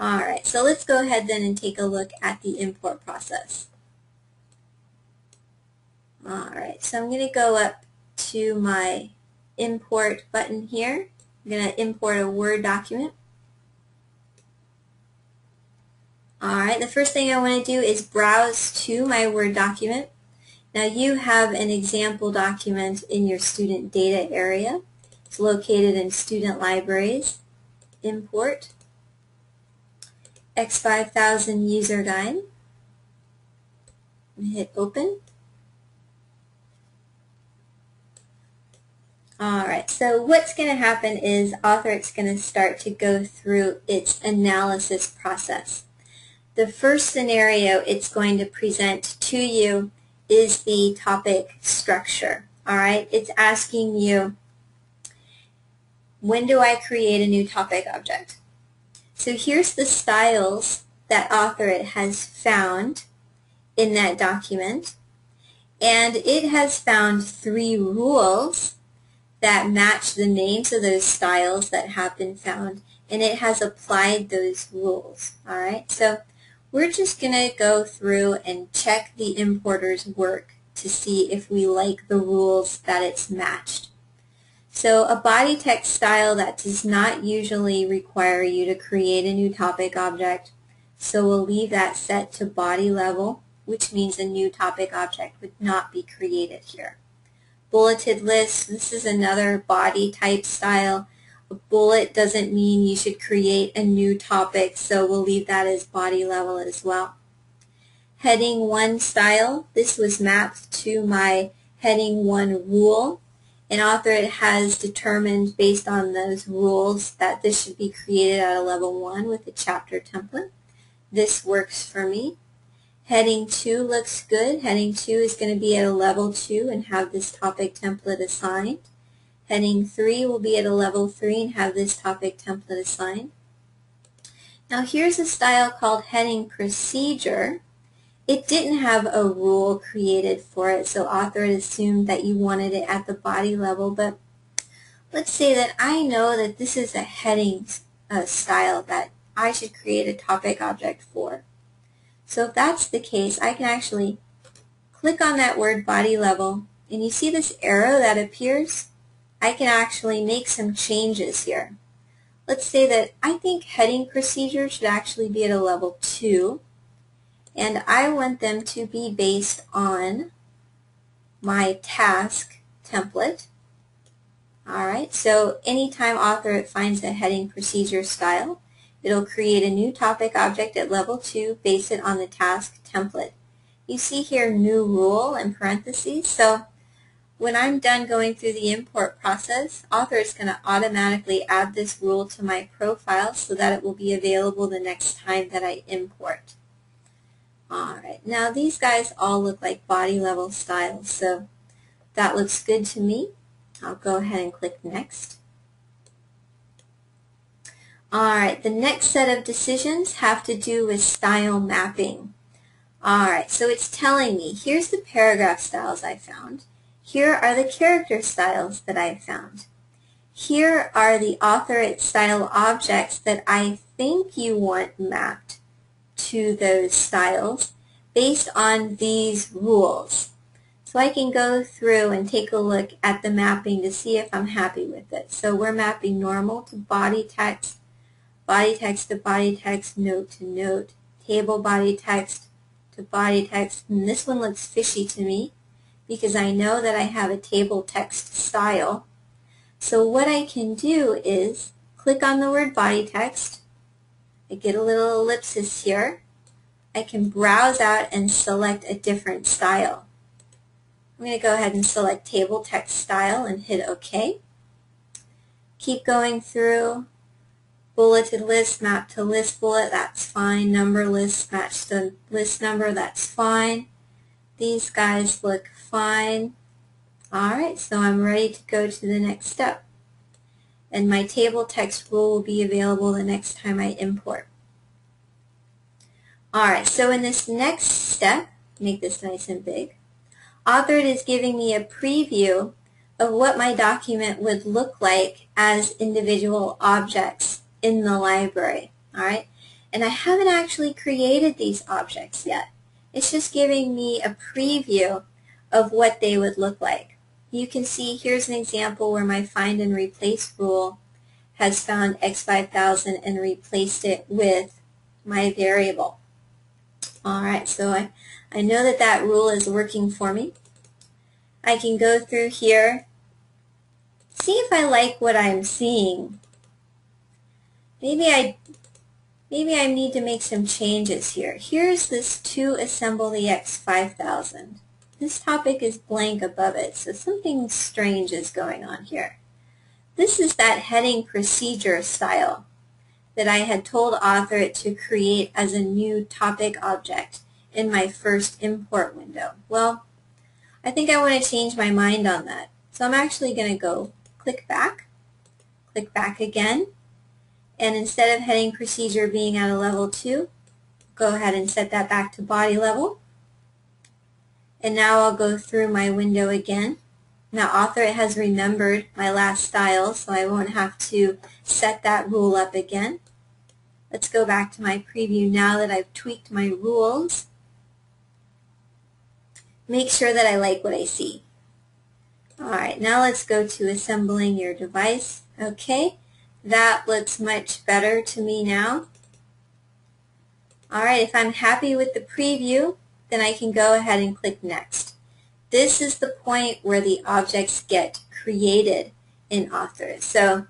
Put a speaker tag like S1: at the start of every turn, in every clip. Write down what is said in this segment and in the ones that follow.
S1: Alright, so let's go ahead then and take a look at the import process. Alright, so I'm going to go up to my import button here. I'm going to import a Word document. Alright, the first thing I want to do is browse to my Word document. Now you have an example document in your student data area. It's located in Student Libraries, Import, X5000 User Guide, and hit Open. Alright, so what's going to happen is AuthorIt's going to start to go through its analysis process. The first scenario it's going to present to you is the topic structure. Alright, it's asking you, when do I create a new topic object? So here's the styles that AuthorIt has found in that document, and it has found 3 rules that match the names of those styles that have been found, and it has applied those rules. Alright, so we're just going to go through and check the importer's work to see if we like the rules that it's matched. So a body text style that does not usually require you to create a new topic object, so we'll leave that set to body level, which means a new topic object would not be created here. Bulleted list, this is another body type style. A bullet doesn't mean you should create a new topic, so we'll leave that as body level as well. Heading 1 style, this was mapped to my heading 1 rule, and AuthorIt has determined based on those rules that this should be created at a level 1 with a chapter template. This works for me. Heading 2 looks good. Heading 2 is going to be at a level 2 and have this topic template assigned. Heading 3 will be at a level 3 and have this topic template assigned. Now here's a style called heading procedure. It didn't have a rule created for it, so AuthorIt assumed that you wanted it at the body level, but let's say that I know that this is a heading style that I should create a topic object for. So if that's the case, I can actually click on that word body level, and you see this arrow that appears? I can actually make some changes here. Let's say that I think heading procedure should actually be at a level 2, and I want them to be based on my task template. Alright, so anytime AuthorIt finds a heading procedure style, it'll create a new topic object at level 2, base it on the task template. You see here new rule in parentheses, so when I'm done going through the import process, AuthorIt's going to automatically add this rule to my profile so that it will be available the next time that I import. Alright, now these guys all look like body level styles, so that looks good to me. I'll go ahead and click Next. Alright, the next set of decisions have to do with style mapping. Alright, so it's telling me, here's the paragraph styles I found. Here are the character styles that I found. Here are the AuthorIt style objects that I think you want mapped to those styles based on these rules. So I can go through and take a look at the mapping to see if I'm happy with it. So we're mapping normal to body text to body text, note to note, table body text to body text, and this one looks fishy to me because I know that I have a table text style. So what I can do is click on the word body text. I get a little ellipsis here. I can browse out and select a different style. I'm going to go ahead and select table text style and hit OK. Keep going through. Bulleted list, map to list bullet, that's fine. Number list, match to list number, that's fine. These guys look fine. Alright, so I'm ready to go to the next step. And my table text rule will be available the next time I import. Alright, so in this next step, make this nice and big, AuthorIt is giving me a preview of what my document would look like as individual objects in the library. Alright, And I haven't actually created these objects yet. It's just giving me a preview of what they would look like. You can see here's an example where my find and replace rule has found x5000 and replaced it with my variable. Alright, so I know that that rule is working for me. I can go through here, see if I like what I'm seeing. Maybe I need to make some changes here. Here's this to assemble the x5000. This topic is blank above it, so something strange is going on here. This is that heading procedure style that I had told author it to create as a new topic object in my first import window. Well, I think I want to change my mind on that. So I'm actually going to go click back again, and instead of heading procedure being at a level 2, go ahead and set that back to body level. And now I'll go through my window again. Now author it has remembered my last style, so I won't have to set that rule up again. Let's go back to my preview now that I've tweaked my rules. Make sure that I like what I see. Alright, now let's go to assembling your device. Okay, that looks much better to me now. Alright, if I'm happy with the preview, then I can go ahead and click Next. This is the point where the objects get created in Author. So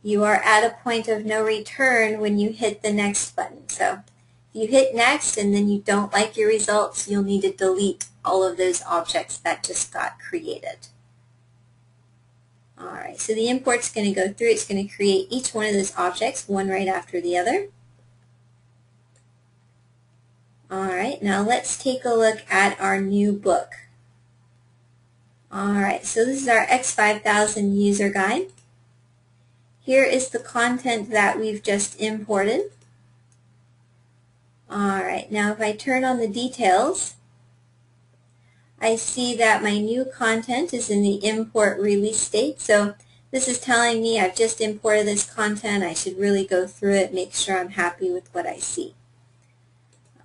S1: you are at a point of no return when you hit the Next button. So if you hit Next and then you don't like your results, you'll need to delete all of those objects that just got created. Alright, so the import's going to go through. It's going to create each one of those objects, one right after the other. Alright, now let's take a look at our new book. Alright, so this is our X5000 user guide. Here is the content that we've just imported. Alright, now if I turn on the details, I see that my new content is in the import release state. So this is telling me I've just imported this content. I should really go through it, make sure I'm happy with what I see.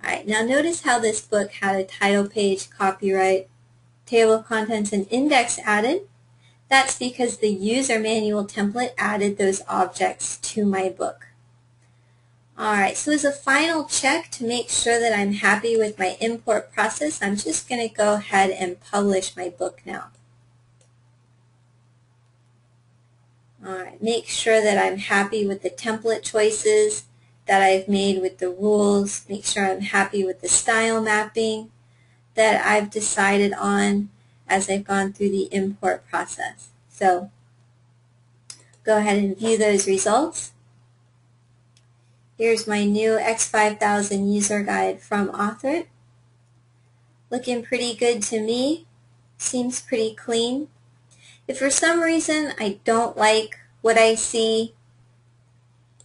S1: Alright, now notice how this book had a title page, copyright, table of contents, and index added. That's because the user manual template added those objects to my book. Alright, so as a final check to make sure that I'm happy with my import process, I'm just going to go ahead and publish my book now. Alright, make sure that I'm happy with the template choices that I've made with the rules. Make sure I'm happy with the style mapping that I've decided on as I've gone through the import process. So go ahead and view those results. Here's my new X5000 user guide from Author. Looking pretty good to me. Seems pretty clean. If for some reason I don't like what I see,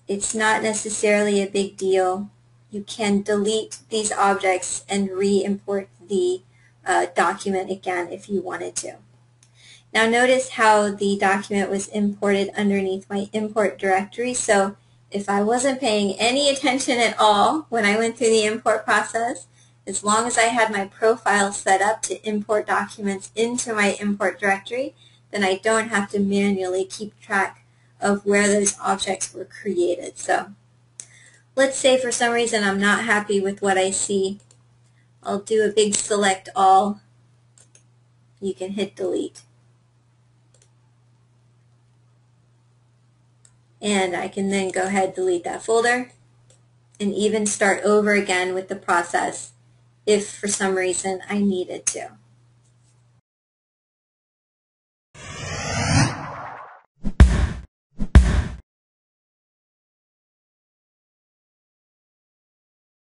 S1: it's not necessarily a big deal. You can delete these objects and re-import the document again if you wanted to. Now notice how the document was imported underneath my import directory. So if I wasn't paying any attention at all when I went through the import process, as long as I had my profile set up to import documents into my import directory, then I don't have to manually keep track of where those objects were created. So let's say for some reason I'm not happy with what I see. I'll do a big select all. You can hit delete. And I can then go ahead and delete that folder and even start over again with the process if for some reason I needed to.